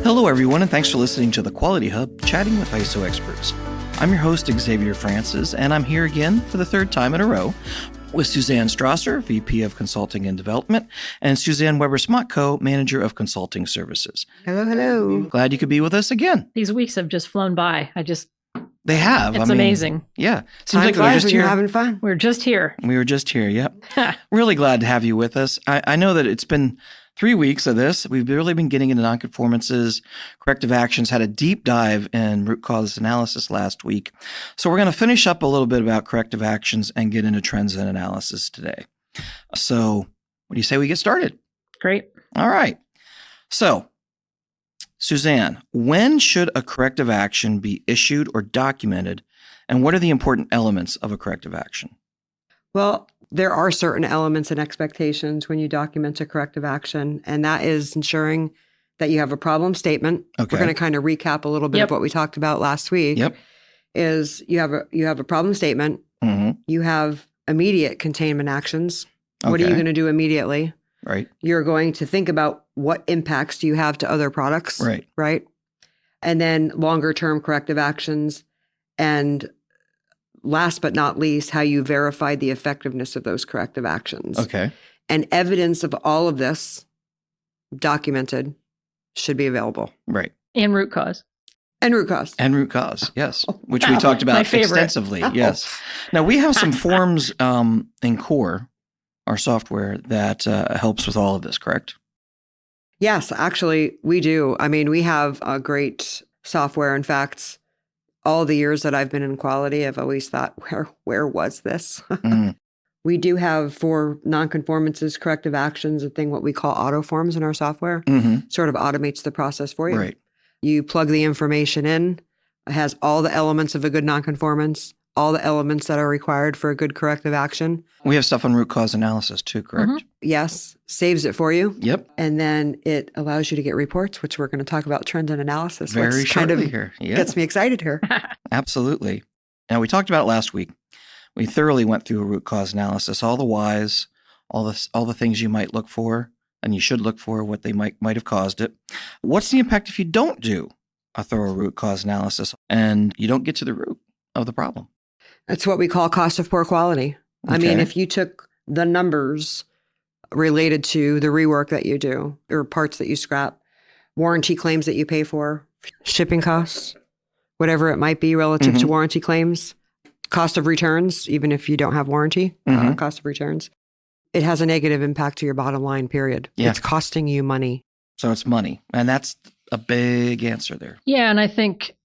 Hello, everyone, and thanks for listening to the Quality Hub, chatting with ISO experts. I'm your host, Xavier Francis, and I'm here again for the third time in a row with Suzanne Strausser, VP of Consulting and Development, and Suzanne Weber-Smatko, Manager of Consulting Services. Hello, hello. Glad you could be with us again. These weeks have just flown by. They have. It's amazing. Yeah. Seems like we're just here. You're having fun. We're just here. We were just here, yep. Really glad to have you with us. I know that it's been 3 weeks of this. We've really been getting into non-conformances, corrective actions, had a deep dive in root cause analysis last week. So we're going to finish up a little bit about corrective actions and get into trends and analysis today. So what do you say we get started? Great. All right. So, Suzanne, when should a corrective action be issued or documented, and what are the important elements of a corrective action? Well, there are certain elements and expectations when you document a corrective action, and that is ensuring that you have a problem statement. Okay. We're going to kind of recap a little bit of what we talked about last week. Yep. Is you have a problem statement. Mm-hmm. You have immediate containment actions. What are you going to do immediately? Right. You're going to think about what impacts do you have to other products. Right. Right. And then longer term corrective actions, and last but not least, how you verify the effectiveness of those corrective actions. Okay. And evidence of all of this documented should be available. Right. And root cause. And root cause. And root cause, yes, which we talked about extensively. Yes. Now, we have some forms in Core, our software, that helps with all of this, correct? Yes, actually, we do. I mean, we have a great software. In fact, all the years that I've been in quality, I've always thought, where was this? We do have, for non-conformances, corrective actions, a thing what we call auto forms in our software. Mm-hmm. Sort of automates the process for you. Right. You plug the information in. It has all the elements of a good non-conformance, all the elements that are required for a good corrective action. We have stuff on root cause analysis too, correct? Mm-hmm. Yes, saves it for you. Yep. And then it allows you to get reports, which we're going to talk about trend and analysis. Very which shortly kind of here. Yeah. Gets me excited here. Absolutely. Now, we talked about it last week. We thoroughly went through a root cause analysis, all the whys, all the things you might look for, and you should look for, what they might have caused it. What's the impact if you don't do a thorough root cause analysis and you don't get to the root of the problem? That's what we call cost of poor quality. I mean, if you took the numbers related to the rework that you do, or parts that you scrap, warranty claims that you pay for, shipping costs, whatever it might be relative to warranty claims, cost of returns, even if you don't have warranty, cost of returns, it has a negative impact to your bottom line, period. Yeah. It's costing you money. So it's money. And that's a big answer there. Yeah, and I think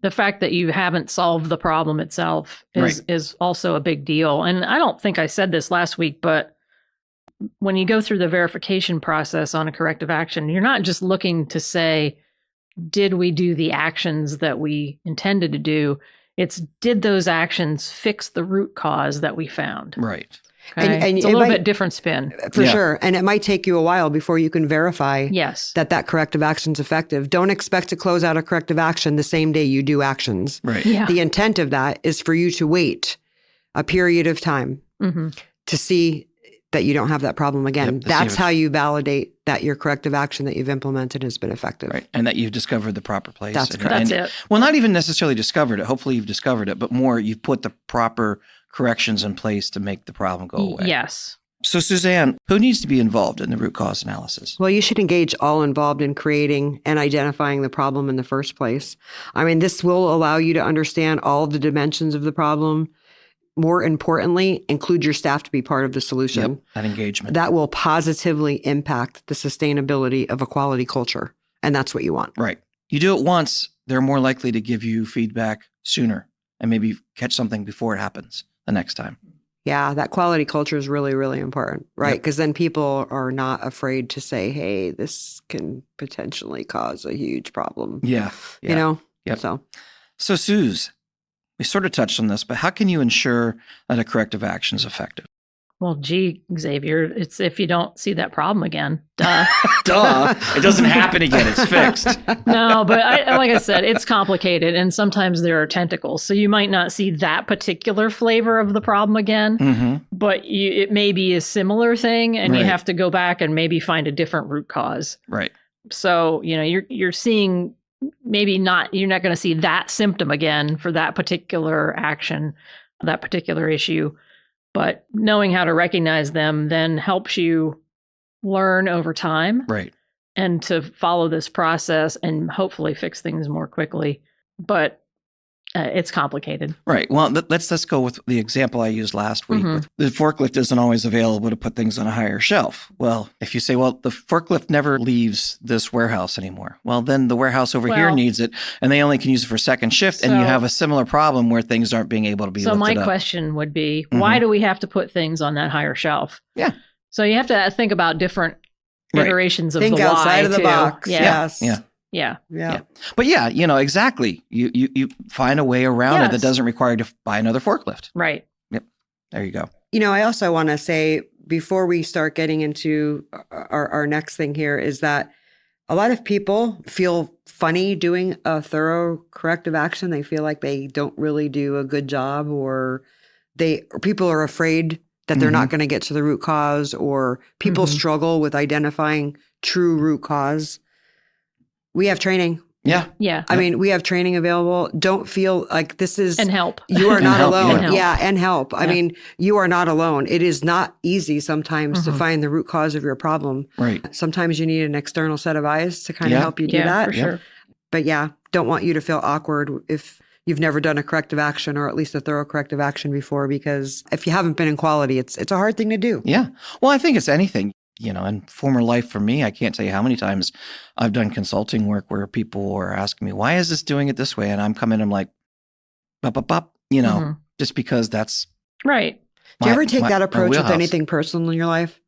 the fact that you haven't solved the problem itself is also a big deal. And I don't think I said this last week, but when you go through the verification process on a corrective action, you're not just looking to say, did we do the actions that we intended to do? It's, did those actions fix the root cause that we found? Right. Okay? And it's a little bit different spin. For sure. And it might take you a while before you can verify that corrective action is effective. Don't expect to close out a corrective action the same day you do actions. Right. Yeah. The intent of that is for you to wait a period of time to see that you don't have that problem again. Yep, that's how you validate that your corrective action that you've implemented has been effective. Right. And that you've discovered the proper place. That's correct. That's it. Well, not even necessarily discovered it. Hopefully you've discovered it, but more you've put the proper corrections in place to make the problem go away. Yes. So, Suzanne, who needs to be involved in the root cause analysis? Well, you should engage all involved in creating and identifying the problem in the first place. I mean, this will allow you to understand all of the dimensions of the problem. More importantly, include your staff to be part of the solution. Yep, that engagement. That will positively impact the sustainability of a quality culture. And that's what you want. Right. You do it once, they're more likely to give you feedback sooner and maybe catch something before it happens the next time. Yeah, that quality culture is really, really important, right? Because then people are not afraid to say, hey, this can potentially cause a huge problem. Yeah. You know? Yep. So, Suze, we sort of touched on this, but how can you ensure that a corrective action is effective? Well, gee, Xavier, it's if you don't see that problem again. Duh. Duh. It doesn't happen again. It's fixed. No, but like I said, it's complicated and sometimes there are tentacles. So you might not see that particular flavor of the problem again, but it may be a similar thing and you have to go back and maybe find a different root cause. Right. So, you're seeing you're not going to see that symptom again for that particular action, that particular issue. But knowing how to recognize them then helps you learn over time. Right. And to follow this process and hopefully fix things more quickly. But it's complicated. Right. Well, let's go with the example I used last week. Mhm. The forklift isn't always available to put things on a higher shelf. Well, if you say, well, the forklift never leaves this warehouse anymore. Well, then the warehouse over here needs it, and they only can use it for second shift, and you have a similar problem where things aren't being able to be lifted up. So my question would be, why do we have to put things on that higher shelf? Yeah. So you have to think about different iterations of Think the why. Think outside of the box. Yeah. Yes. Yeah. But exactly. You find a way around it that doesn't require you to buy another forklift. Right. Yep. There you go. I also want to say, before we start getting into our next thing here, is that a lot of people feel funny doing a thorough corrective action. They feel like they don't really do a good job, or people are afraid that they're not going to get to the root cause, or people struggle with identifying true root cause. We have training. Yeah. Yeah. I mean, we have training available. Don't feel like this is... And help. You are not alone. Yeah. And help. I mean, you are not alone. It is not easy sometimes to find the root cause of your problem. Right. Sometimes you need an external set of eyes to kind of help you do that. For sure. But don't want you to feel awkward if you've never done a corrective action, or at least a thorough corrective action before, because if you haven't been in quality, it's a hard thing to do. Yeah. Well, I think it's anything. In former life for me, I can't tell you how many times I've done consulting work where people are asking me, why is this doing it this way? And I'm coming, I'm like, just because that's right. Do you ever take that approach with anything personal in your life?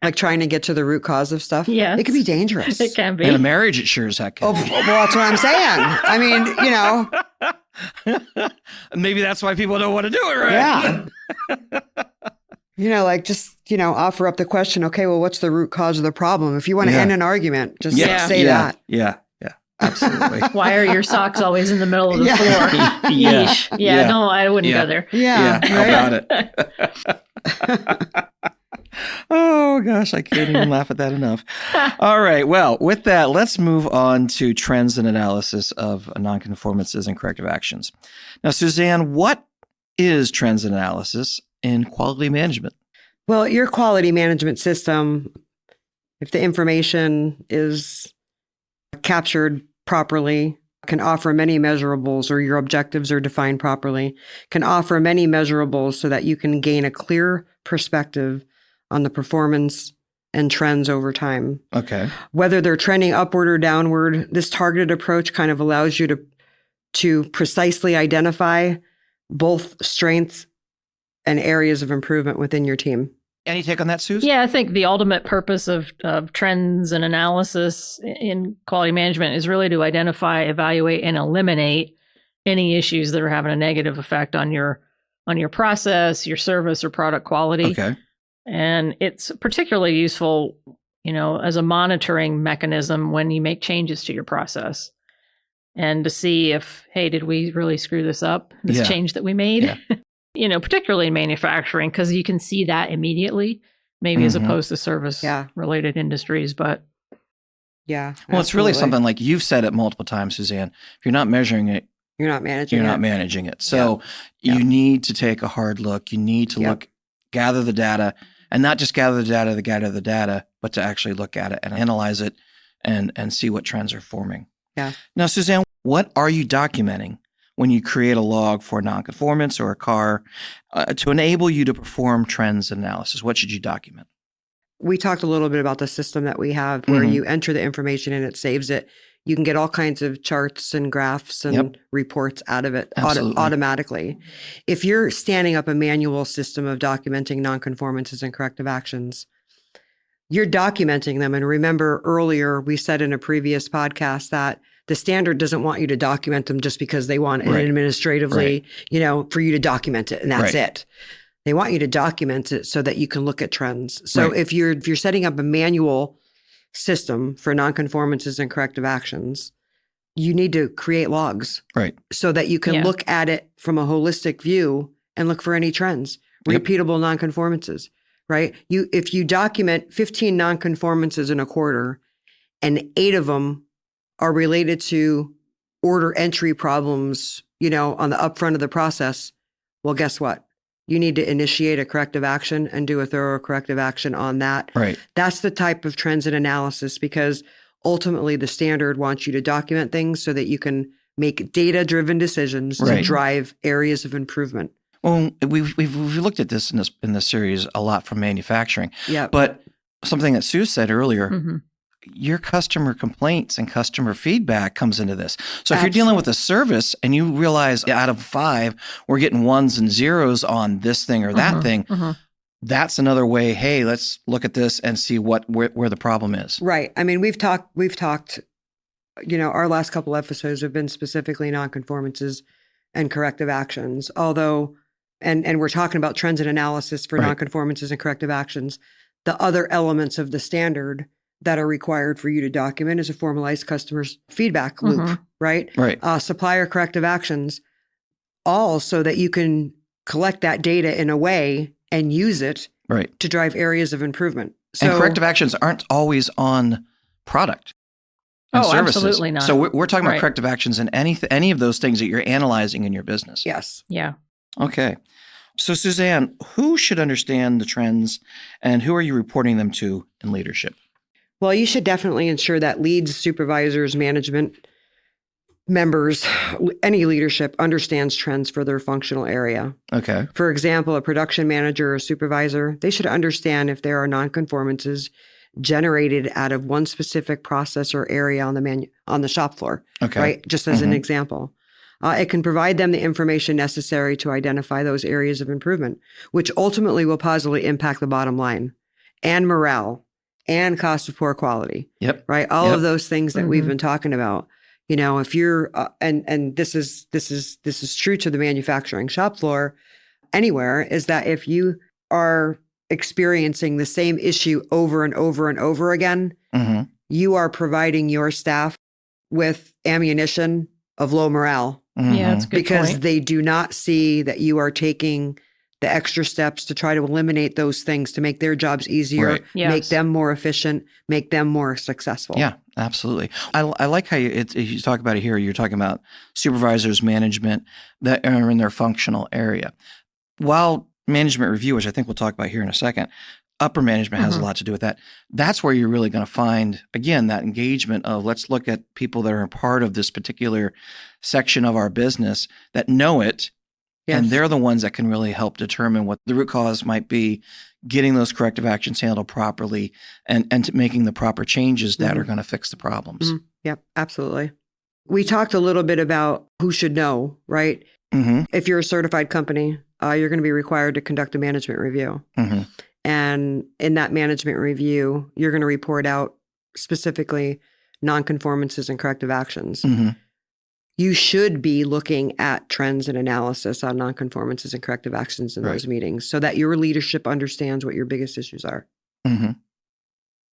Like trying to get to the root cause of stuff? Yeah. It can be dangerous. It can be. In a marriage, it sure as heck can. Oh, well, that's what I'm saying. I mean, Maybe that's why people don't want to do it, right? Yeah. Offer up the question, okay, well, what's the root cause of the problem? If you want to end an argument, just say that. Yeah. Absolutely. Why are your socks always in the middle of the floor? Yeah. No, I wouldn't go there. Yeah. How about it? Oh, gosh, I can't even laugh at that enough. All right. Well, with that, let's move on to trends and analysis of non-conformances and corrective actions. Now, Suzanne, what is trends and analysis in quality management? Well, your quality management system, if the information is captured properly, can offer many measurables, or your objectives are defined properly, can offer many measurables so that you can gain a clear perspective on the performance and trends over time. Okay. Whether they're trending upward or downward, this targeted approach kind of allows you to precisely identify both strengths and areas of improvement within your team. Any take on that, Suze? Yeah, I think the ultimate purpose of trends and analysis in quality management is really to identify, evaluate, and eliminate any issues that are having a negative effect on your process, your service, or product quality. Okay. And it's particularly useful, as a monitoring mechanism when you make changes to your process, and to see if, hey, did we really screw this up? This change that we made? Yeah. Particularly in manufacturing, because you can see that immediately, maybe as opposed to service-related industries. But well, it's really something like you've said it multiple times, Suzanne. If you're not measuring it, you're not managing it. So you need to take a hard look. You need to gather the data, and not just gather the data, but to actually look at it and analyze it and see what trends are forming. Yeah. Now, Suzanne, what are you documenting when you create a log for a nonconformance or a car to enable you to perform trends analysis? What should you document? We talked a little bit about the system that we have where you enter the information and it saves it. You can get all kinds of charts and graphs and reports out of it automatically. If you're standing up a manual system of documenting nonconformances and corrective actions, you're documenting them. And remember earlier, we said in a previous podcast that the standard doesn't want you to document them just because they want it administratively, for you to document it, and that's it. They want you to document it so that you can look at trends. So if you're setting up a manual system for nonconformances and corrective actions, you need to create logs, so that you can look at it from a holistic view and look for any trends, repeatable nonconformances, right? If you document 15 nonconformances in a quarter, and 8 of them are related to order entry problems, on the upfront of the process, well, guess what? You need to initiate a corrective action and do a thorough corrective action on that. Right. That's the type of trends and analysis, because ultimately the standard wants you to document things so that you can make data-driven decisions to drive areas of improvement. Well, we've looked at this in this series a lot from manufacturing. Yeah. But something that Sue said earlier, your customer complaints and customer feedback comes into this. So if you're dealing with a service and you realize out of 5, we're getting 1s and 0s on this thing or that thing, that's another way, hey, let's look at this and see where the problem is. Right. I mean, we've talked, our last couple episodes have been specifically non-conformances and corrective actions, although, and we're talking about trends and analysis for non-conformances and corrective actions. The other elements of the standard that are required for you to document is a formalized customer feedback loop, right? Right. Supplier corrective actions, all so that you can collect that data in a way and use it to drive areas of improvement. So, and corrective actions aren't always on product and services. Absolutely not. So we're talking about corrective actions in any of those things that you're analyzing in your business. Yes. Yeah. Okay. So Suzanne, who should understand the trends and who are you reporting them to in leadership? Well, you should definitely ensure that leads, supervisors, management members, any leadership understands trends for their functional area. Okay. For example, a production manager or supervisor, they should understand if there are non-conformances generated out of one specific process or area on the shop floor. Okay. Right? Just as an example. It can provide them the information necessary to identify those areas of improvement, which ultimately will positively impact the bottom line and morale and cost of poor quality. Yep. Right. All of those things that we've been talking about. If you're, and this is true to the manufacturing shop floor anywhere, is that if you are experiencing the same issue over and over and over again, you are providing your staff with ammunition of low morale. Yeah, that's a good because point. they do not see that you are taking the extra steps to try to eliminate those things to make their jobs easier, make them more efficient, make them more successful. Yeah, absolutely. I like how you talk about it here. You're talking about supervisors, management that are in their functional area. While management review, which I think we'll talk about here in a second, upper management has a lot to do with that. That's where you're really going to find, again, that engagement of let's look at people that are a part of this particular section of our business that know it. Yes. And they're the ones that can really help determine what the root cause might be, getting those corrective actions handled properly and making the proper changes that are going to fix the problems. Yep, absolutely. We talked a little bit about who should know, right? If you're a certified company, you're going to be required to conduct a management review. And in that management review, you're going to report out specifically non-conformances and corrective actions. You should be looking at trends and analysis on non-conformances and corrective actions in those meetings so that your leadership understands what your biggest issues are.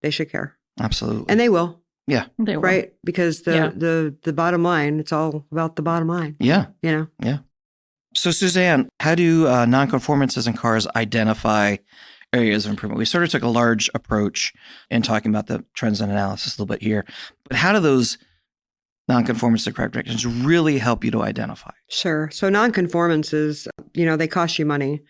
They should care. Absolutely. And they will. Yeah. They will. Right? Because the bottom line, it's all about the bottom line. Yeah. Yeah. So Suzanne, how do non-conformances in cars identify areas of improvement? We sort of took a large approach in talking about the trends and analysis a little bit here, but how do those non-conformances and corrective actions really help you to identify? Sure. So non-conformances, they cost you money.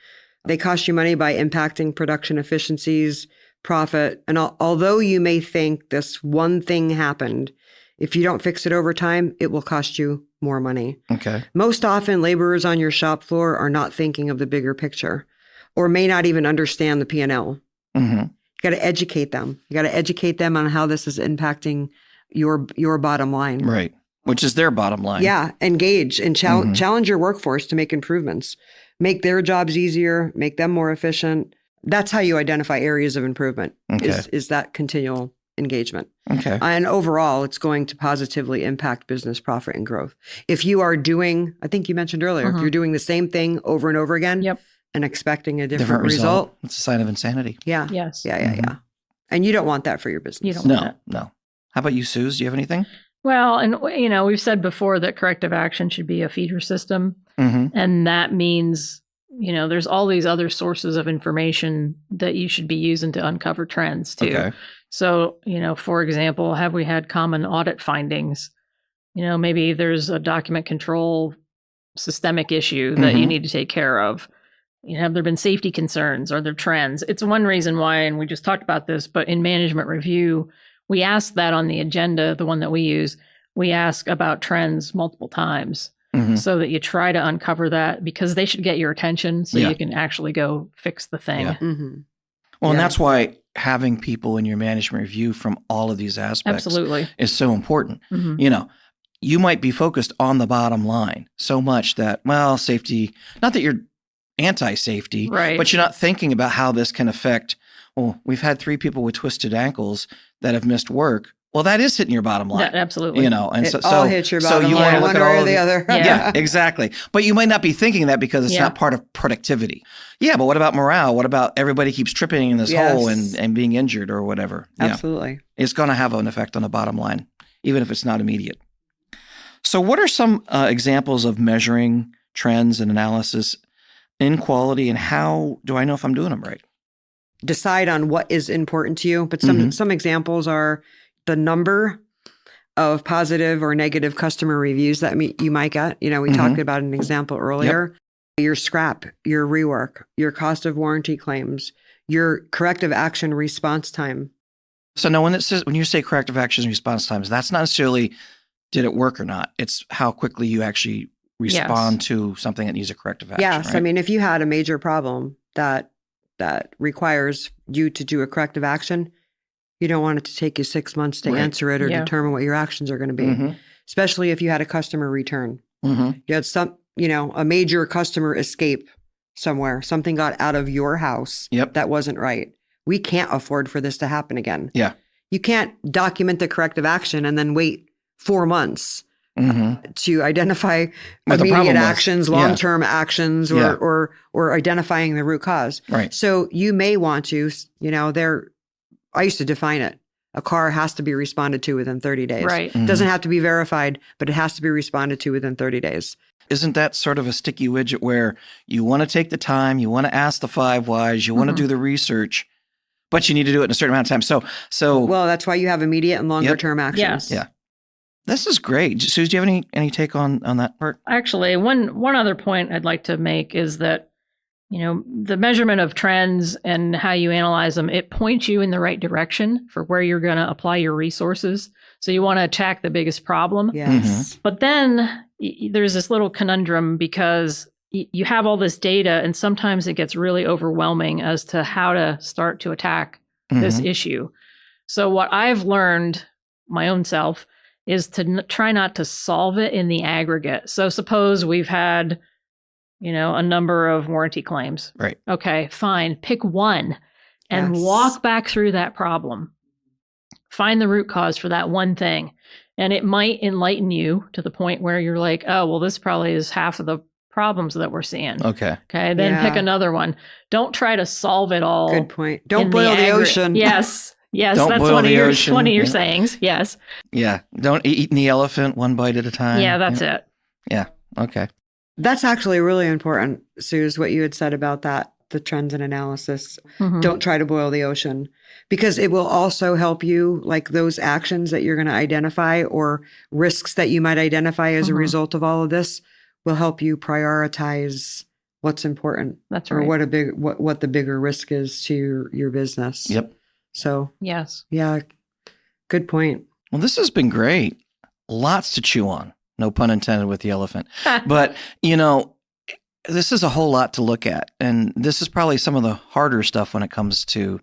They cost you money by impacting production efficiencies, profit. And although you may think this one thing happened, if you don't fix it over time, it will cost you more money. Okay. Most often, laborers on your shop floor are not thinking of the bigger picture or may not even understand the P&L. You got to educate them. You got to educate them on how this is impacting your bottom line. Right. Which is their bottom line. Yeah. Engage and challenge your workforce to make improvements. Make their jobs easier, make them more efficient. That's how you identify areas of improvement, is that continual engagement. Okay. And overall, it's going to positively impact business profit and growth. If you are doing, I think you mentioned earlier, if you're doing the same thing over and over again and expecting a different result. It's a sign of insanity. Yeah. Yes. Yeah. And you don't want that for your business. You don't want that. No. How about you, Suze? Do you have anything? Well, and we've said before that corrective action should be a feeder system. And that means, there's all these other sources of information that you should be using to uncover trends too. So, for example, have we had common audit findings? Maybe there's a document control systemic issue that you need to take care of. Have there been safety concerns? Are there trends? It's one reason why, and we just talked about this, but in management review, we ask that on the agenda, the one that we use, we ask about trends multiple times so that you try to uncover that, because they should get your attention so you can actually go fix the thing. Yeah. Well, and that's why having people in your management review from all of these aspects is so important. You might be focused on the bottom line so much that, well, safety, not that you're anti-safety, but you're not thinking about how this can affect, well, we've had 3 people with twisted ankles that have missed work. Well, that is hitting your bottom line. Yeah, absolutely. And all hits your bottom line, one way or the other. Yeah, exactly. But you might not be thinking that because it's not part of productivity. Yeah, but what about morale? What about everybody keeps tripping in this hole and being injured or whatever? Absolutely. It's going to have an effect on the bottom line, even if it's not immediate. So what are some examples of measuring trends and analysis in quality, and how do I know if I'm doing them right? Decide on what is important to you. But some examples are the number of positive or negative customer reviews that you might get. We talked about an example earlier. Your scrap, your rework, your cost of warranty claims, your corrective action response time. So now when you say corrective action response times, that's not necessarily did it work or not. It's how quickly you actually respond to something that needs a corrective action. Yes. Right? I mean, if you had a major problem that requires you to do a corrective action, you don't want it to take you 6 months to answer it or determine what your actions are going to be, especially if you had a customer return. You had a major customer escape somewhere. Something got out of your house that wasn't right. We can't afford for this to happen again. Yeah. You can't document the corrective action and then wait 4 months to identify immediate actions, long-term actions, or identifying the root cause. Right. So you may want to, I used to define it. A car has to be responded to within 30 days. Right. It doesn't have to be verified, but it has to be responded to within 30 days. Isn't that sort of a sticky widget where you want to take the time, you want to ask the 5 whys, you want to do the research, but you need to do it in a certain amount of time. So well, that's why you have immediate and longer term actions. Yes. Yeah. This is great. Suze, do you have any take on that part? Actually, one other point I'd like to make is that, the measurement of trends and how you analyze them, it points you in the right direction for where you're going to apply your resources. So you want to attack the biggest problem. Yes. But then there's this little conundrum because you have all this data and sometimes it gets really overwhelming as to how to start to attack this issue. So what I've learned my own self is to try not to solve it in the aggregate. So suppose we've had, a number of warranty claims. Right. Okay, fine. Pick one and walk back through that problem. Find the root cause for that one thing. And it might enlighten you to the point where you're like, oh, well, this probably is half of the problems that we're seeing. Okay. Then pick another one. Don't try to solve it all. Good point. Don't boil the ocean. Yes. Yes, Don't that's boil one of the your ocean. one of your sayings. Yes. Yeah. Don't eat the elephant one bite at a time. Yeah, that's it. Yeah. Okay. That's actually really important, Suze, what you had said about that, the trends and analysis. Don't try to boil the ocean, because it will also help you, like those actions that you're going to identify or risks that you might identify as a result of all of this will help you prioritize what's important. That's right. Or what the bigger risk is to your business. Yep. So, yes. Yeah, good point. Well, this has been great. Lots to chew on. No pun intended with the elephant. But, this is a whole lot to look at. And this is probably some of the harder stuff when it comes to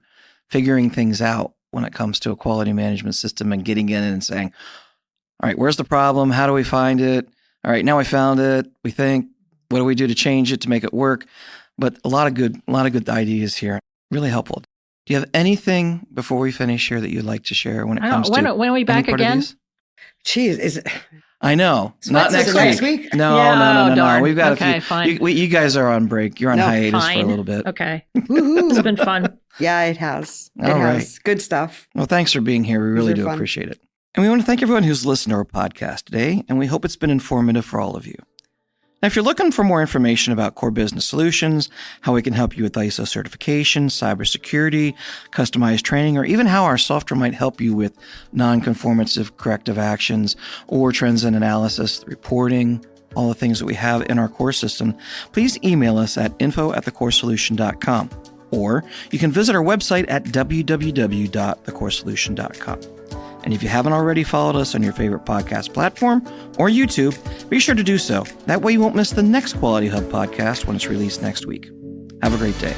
figuring things out, when it comes to a quality management system and getting in and saying, all right, where's the problem? How do we find it? All right, now we found it. We think, what do we do to change it, to make it work? But a lot of good ideas here. Really helpful. Do you have anything before we finish here that you'd like to share when it comes to when are we back again? Jeez, is it? I know. Not next week. No, Yeah, no. darn. We've got Okay, a few. fine. You guys are on break. You're on hiatus for a little bit. Okay. Woohoo. It's been fun. Yeah, it has. It All has. right. Good stuff. Well, thanks for being here. We really do fun. appreciate it. And we want to thank everyone who's listened to our podcast today, and we hope it's been informative for all of you. Now, if you're looking for more information about core business solutions, how we can help you with ISO certification, cybersecurity, customized training, or even how our software might help you with non-conformances, corrective actions, or trends and analysis, reporting, all the things that we have in our core system, please email us at info@thecoresolution.com, or you can visit our website at www.thecoresolution.com. And if you haven't already followed us on your favorite podcast platform or YouTube, be sure to do so. That way you won't miss the next Quality Hub podcast when it's released next week. Have a great day.